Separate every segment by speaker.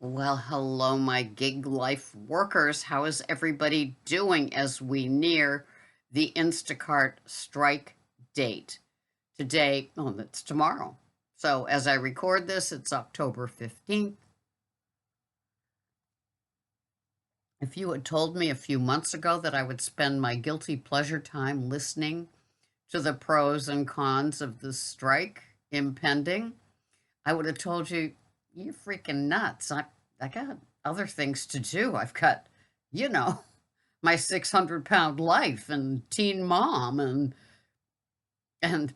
Speaker 1: Well, hello, my gig life workers. How is everybody doing as we near the Instacart strike date? Today, oh, it's tomorrow. So, as I record this, it's October 15th. If you had told me a few months ago that I would spend my guilty pleasure time listening to the pros and cons of the strike impending, I would have told you, you're freaking nuts. I got other things to do. I've got, you know, my 600-pound life and teen mom and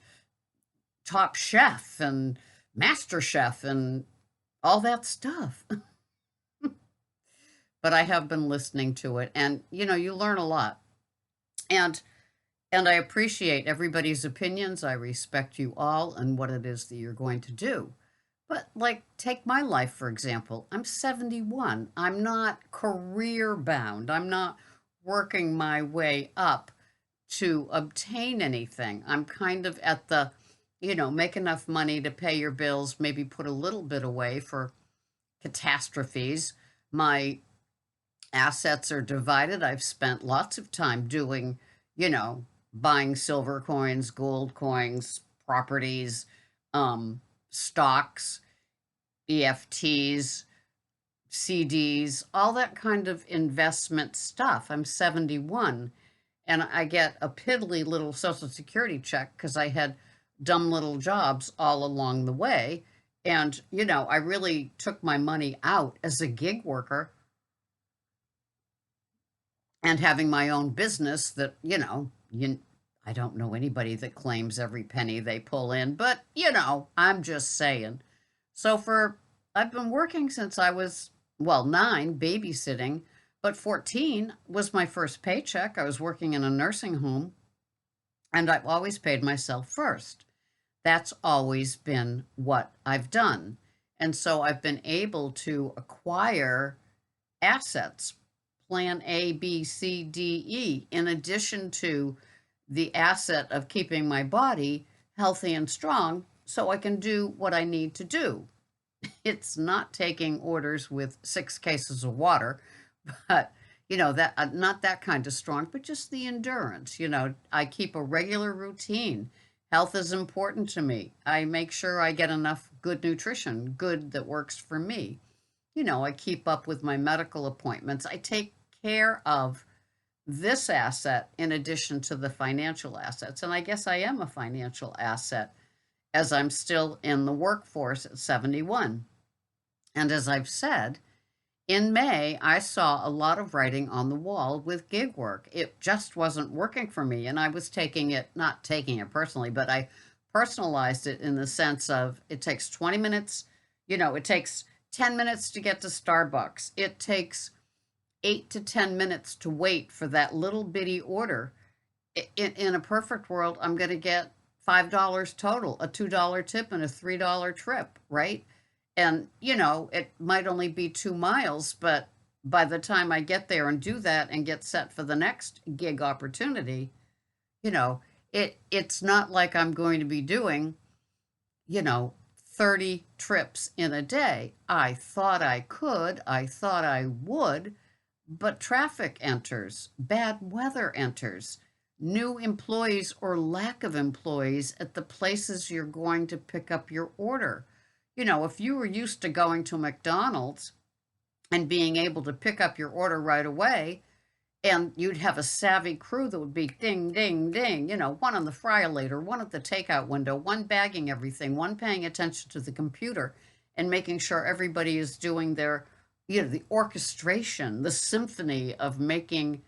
Speaker 1: top chef and master chef and all that stuff. But I have been listening to it, and you learn a lot. And and I appreciate everybody's opinions. I respect you all and what it is that you're going to do. But, like, take my life, for example. I'm 71. I'm not career bound. I'm not working my way up to obtain anything. I'm kind of at the, make enough money to pay your bills, maybe put a little bit away for catastrophes. My assets are divided. I've spent lots of time doing, buying silver coins, gold coins, properties, stocks, EFTs, CDs, all that kind of investment stuff. I'm 71 and I get a piddly little Social Security check because I had dumb little jobs all along the way. And, I really took my money out as a gig worker and having my own business that, I don't know anybody that claims every penny they pull in, but, I'm just saying. So I've been working since I was, well, 9, babysitting, but 14 was my first paycheck. I was working in a nursing home, and I've always paid myself first. That's always been what I've done. And so I've been able to acquire assets, plan A, B, C, D, E, in addition to the asset of keeping my body healthy and strong so I can do what I need to do. It's not taking orders with 6 cases of water, but that not that kind of strong, but just the endurance. I keep a regular routine. Health is important to me. I make sure I get enough good nutrition, good that works for me. I keep up with my medical appointments. I take care of this asset in addition to the financial assets. And I guess I am a financial asset as I'm still in the workforce at 71. And as I've said, in May, I saw a lot of writing on the wall with gig work. It just wasn't working for me. And I was not taking it personally, but I personalized it in the sense of it takes 20 minutes, it takes 10 minutes to get to Starbucks. It takes 8 to 10 minutes to wait for that little bitty order. In a perfect world, I'm going to get $5 total, a $2 tip and a $3 trip, right? And, it might only be 2 miles, but by the time I get there and do that and get set for the next gig opportunity, you know, it's not like I'm going to be doing, 30 trips in a day. I thought I could, I thought I would, but traffic enters, bad weather enters, new employees or lack of employees at the places you're going to pick up your order. If you were used to going to McDonald's and being able to pick up your order right away, and you'd have a savvy crew that would be ding, ding, ding, one on the fryer later, one at the takeout window, one bagging everything, one paying attention to the computer and making sure everybody is doing their, the orchestration, the symphony of making,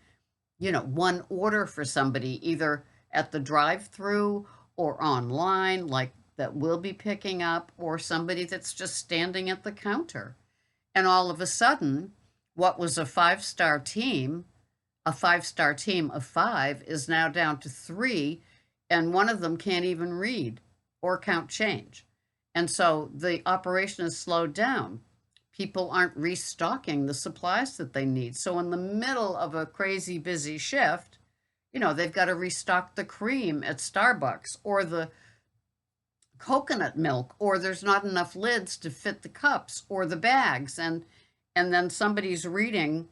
Speaker 1: one order for somebody, either at the drive-through or online, like that will be picking up, or somebody that's just standing at the counter. And all of a sudden, what was a 5-star team of 5 is now down to 3, and one of them can't even read or count change. And so the operation is slowed down. People aren't restocking the supplies that they need. So in the middle of a crazy busy shift, they've got to restock the cream at Starbucks or the coconut milk, or there's not enough lids to fit the cups or the bags. And and then somebody's reading,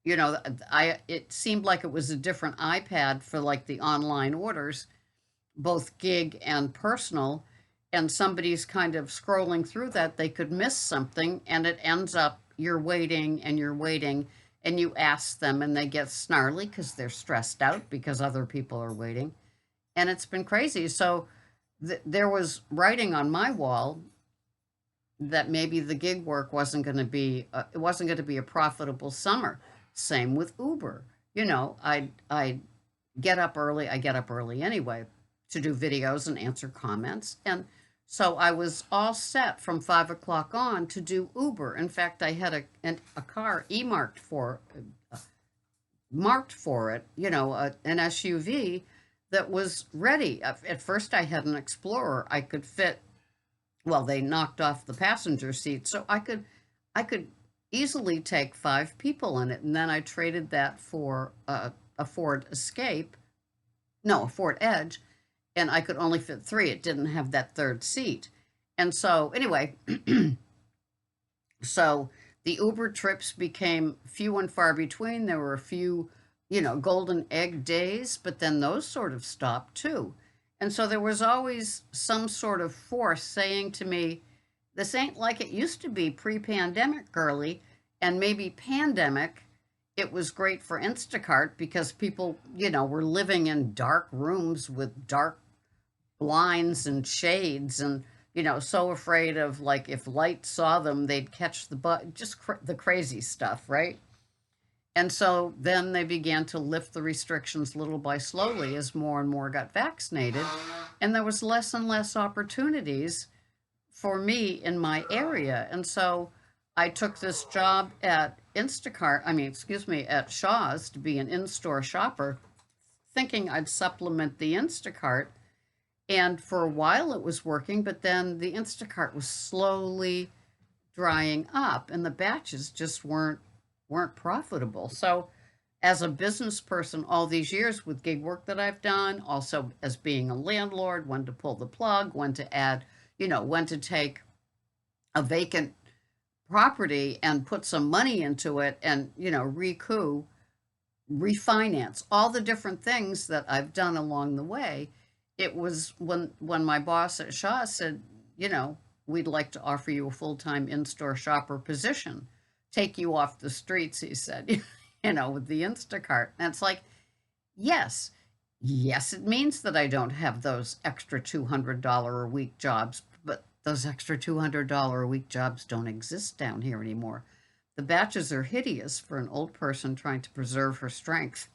Speaker 1: you know, I it seemed like it was a different iPad for like the online orders, both gig and personal, and somebody's kind of scrolling through that, they could miss something, and it ends up you're waiting, and you ask them, and they get snarly because they're stressed out because other people are waiting. And it's been crazy. So there was writing on my wall that maybe the gig work wasn't going to be it wasn't going to be a profitable summer. Same with Uber. You know, I get up early. I get up early anyway to do videos and answer comments, and so I was all set from 5 o'clock on to do Uber. In fact, I had a car marked for it. You know, an SUV that was ready. At first, I had an Explorer. I could fit, well, they knocked off the passenger seat, so I could easily take 5 people in it, and then I traded that for a Ford Escape, no, a Ford Edge, and I could only fit three. It didn't have that third seat, and so anyway, so the Uber trips became few and far between. There were a few, golden egg days, but then those sort of stopped too. And so there was always some sort of force saying to me, this ain't like it used to be pre pandemic, girly. And maybe pandemic, it was great for Instacart because people, were living in dark rooms with dark blinds and shades and so afraid of, like, if light saw them they'd catch the bug, just the crazy stuff, right? And so then they began to lift the restrictions little by slowly as more and more got vaccinated, and there was less and less opportunities for me in my area. And so I took this job at at Shaw's to be an in-store shopper, thinking I'd supplement the Instacart. And for a while it was working, but then the Instacart was slowly drying up and the batches just weren't profitable. So as a business person all these years with gig work that I've done, also as being a landlord, when to pull the plug, when to add, when to take a vacant property and put some money into it and, recoup, refinance, all the different things that I've done along the way. It was when my boss at Shaw said, we'd like to offer you a full-time in-store shopper position, take you off the streets, he said, with the Instacart. And it's like, yes, yes, it means that I don't have those extra $200 a week jobs, but those extra $200 a week jobs don't exist down here anymore. The batches are hideous for an old person trying to preserve her strength.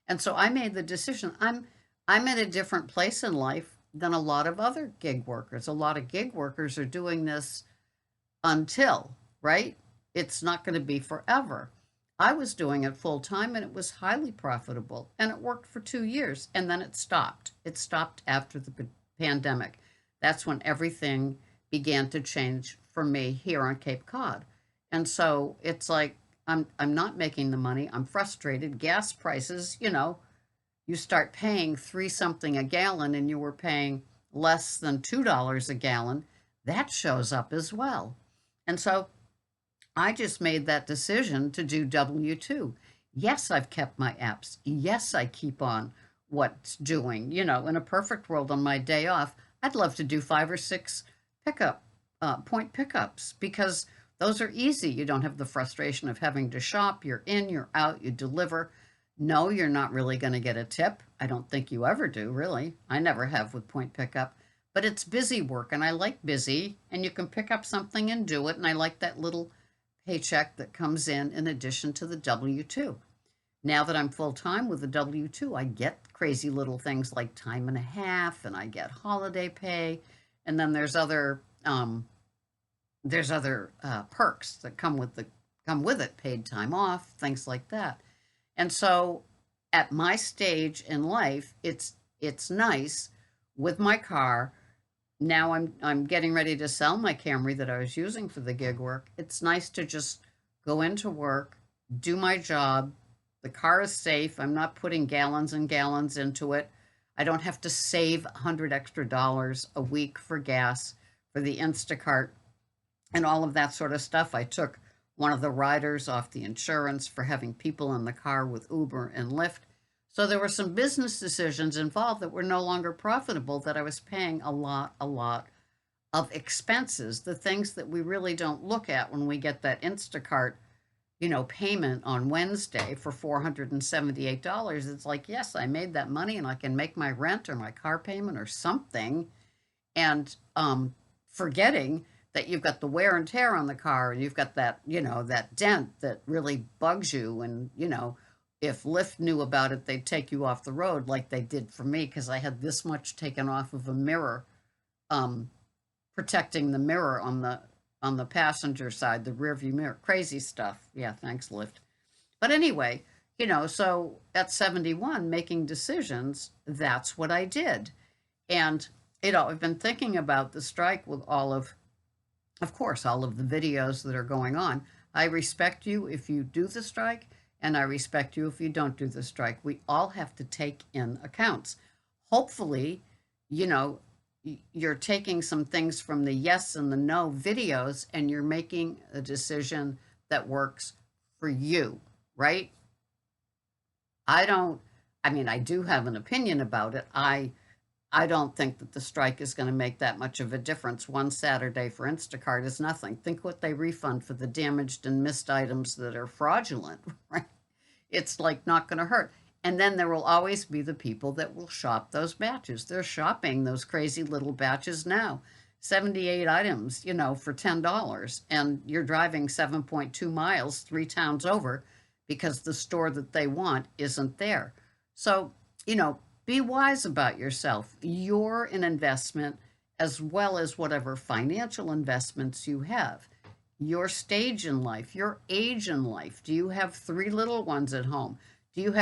Speaker 1: And so I made the decision. I'm at a different place in life than a lot of other gig workers. A lot of gig workers are doing this until, right? It's not going to be forever. I was doing it full time and it was highly profitable and it worked for 2 years and then it stopped. It stopped after the pandemic. That's when everything began to change for me here on Cape Cod. And so it's like I'm not making the money. I'm frustrated. Gas prices, you start paying three something a gallon and you were paying less than $2 a gallon. That shows up as well. And so I just made that decision to do W-2. Yes, I've kept my apps. Yes, I keep on what's doing. In a perfect world on my day off, I'd love to do 5 or 6 point pickups because those are easy. You don't have the frustration of having to shop. You're in, you're out, you deliver. No, you're not really going to get a tip. I don't think you ever do, really. I never have with point pickup. But it's busy work, and I like busy, and you can pick up something and do it, and I like that little paycheck that comes in addition to the W-2. Now that I'm full-time with the W-2, I get crazy little things like time and a half, and I get holiday pay, and then there's other perks that come with it, paid time off, things like that. And so at my stage in life, it's nice with my car. Now I'm getting ready to sell my Camry that I was using for the gig work. It's nice to just go into work, do my job. The car is safe. I'm not putting gallons and gallons into it. I don't have to save $100 extra a week for gas for the Instacart and all of that sort of stuff. I took one of the riders off the insurance for having people in the car with Uber and Lyft. So there were some business decisions involved that were no longer profitable, that I was paying a lot of expenses, the things that we really don't look at when we get that Instacart, payment on Wednesday for $478. It's like, yes, I made that money and I can make my rent or my car payment or something. And forgetting that you've got the wear and tear on the car, and you've got that, that dent that really bugs you. And, if Lyft knew about it, they'd take you off the road like they did for me, because I had this much taken off of a mirror, um, protecting the mirror on the passenger side, the rear view mirror. Crazy stuff. Yeah, thanks, Lyft. But anyway, so at 71, making decisions, that's what I did. And, I've been thinking about the strike with of course, all of the videos that are going on. I respect you if you do the strike, and I respect you if you don't do the strike. We all have to take in accounts. Hopefully, you know, you're taking some things from the yes and the no videos, and you're making a decision that works for you, right? I don't, I mean, I do have an opinion about it. I don't think that the strike is going to make that much of a difference. One Saturday for Instacart is nothing. Think what they refund for the damaged and missed items that are fraudulent, right? It's like not going to hurt. And then there will always be the people that will shop those batches. They're shopping those crazy little batches now. 78 items, for $10. And you're driving 7.2 miles, 3 towns over, because the store that they want isn't there. So, be wise about yourself. You're an investment, as well as whatever financial investments you have. Your stage in life, your age in life. Do you have 3 little ones at home? Do you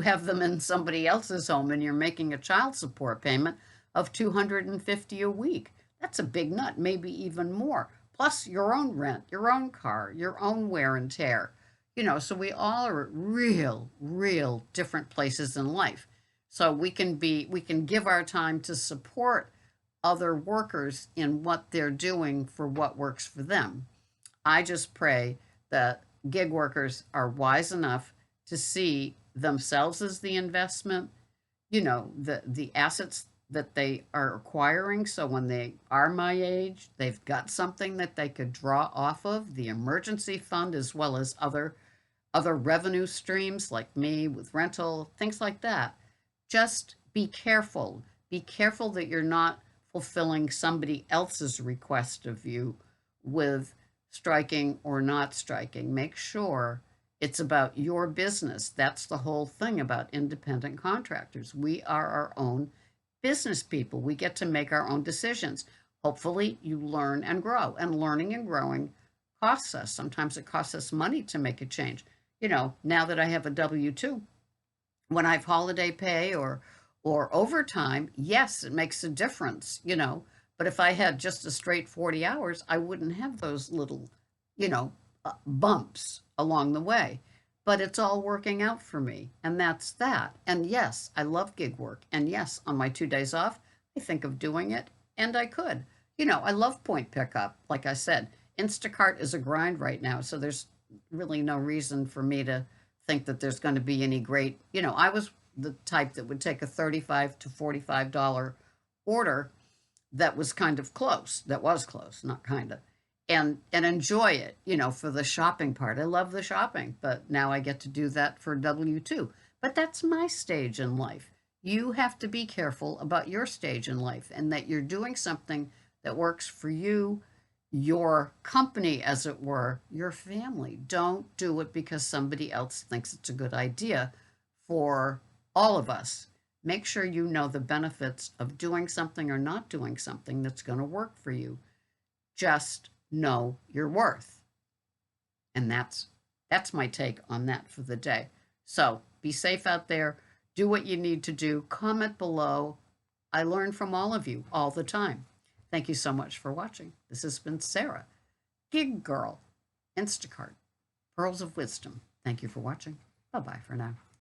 Speaker 1: have them in somebody else's home and you're making a child support payment of $250 a week? That's a big nut, maybe even more. Plus your own rent, your own car, your own wear and tear. So we all are at real different places in life. So we can give our time to support other workers in what they're doing for what works for them. I just pray that gig workers are wise enough to see themselves as the investment, the assets that they are acquiring. So when they are my age, they've got something that they could draw off of, the emergency fund, as well as other revenue streams like me with rental, things like that. Just be careful. Be careful that you're not fulfilling somebody else's request of you with striking or not striking. Make sure it's about your business. That's the whole thing about independent contractors. We are our own business people. We get to make our own decisions. Hopefully, you learn and grow. And learning and growing costs us. Sometimes it costs us money to make a change. Now that I have a W-2, when I have holiday pay or overtime, yes, it makes a difference, But if I had just a straight 40 hours, I wouldn't have those little, bumps along the way. But it's all working out for me, and that's that. And yes, I love gig work. And yes, on my 2 days off, I think of doing it, and I could. I love point pickup. Like I said, Instacart is a grind right now, so there's really no reason for me to think that there's going to be any great, I was the type that would take a $35 to $45 order that was kind of close, not kind of, and enjoy it, for the shopping part. I love the shopping, but now I get to do that for W-2. But that's my stage in life. You have to be careful about your stage in life, and that you're doing something that works for you, your company, as it were, your family. Don't do it because somebody else thinks it's a good idea. For all of us, make sure you know the benefits of doing something or not doing something that's going to work for you. Just know your worth. And that's my take on that for the day. So be safe out there. Do what you need to do. Comment below. I learn from all of you all the time. Thank you so much for watching. This has been Sarah, Gig Girl, Instacart, Pearls of Wisdom. Thank you for watching. Bye-bye for now.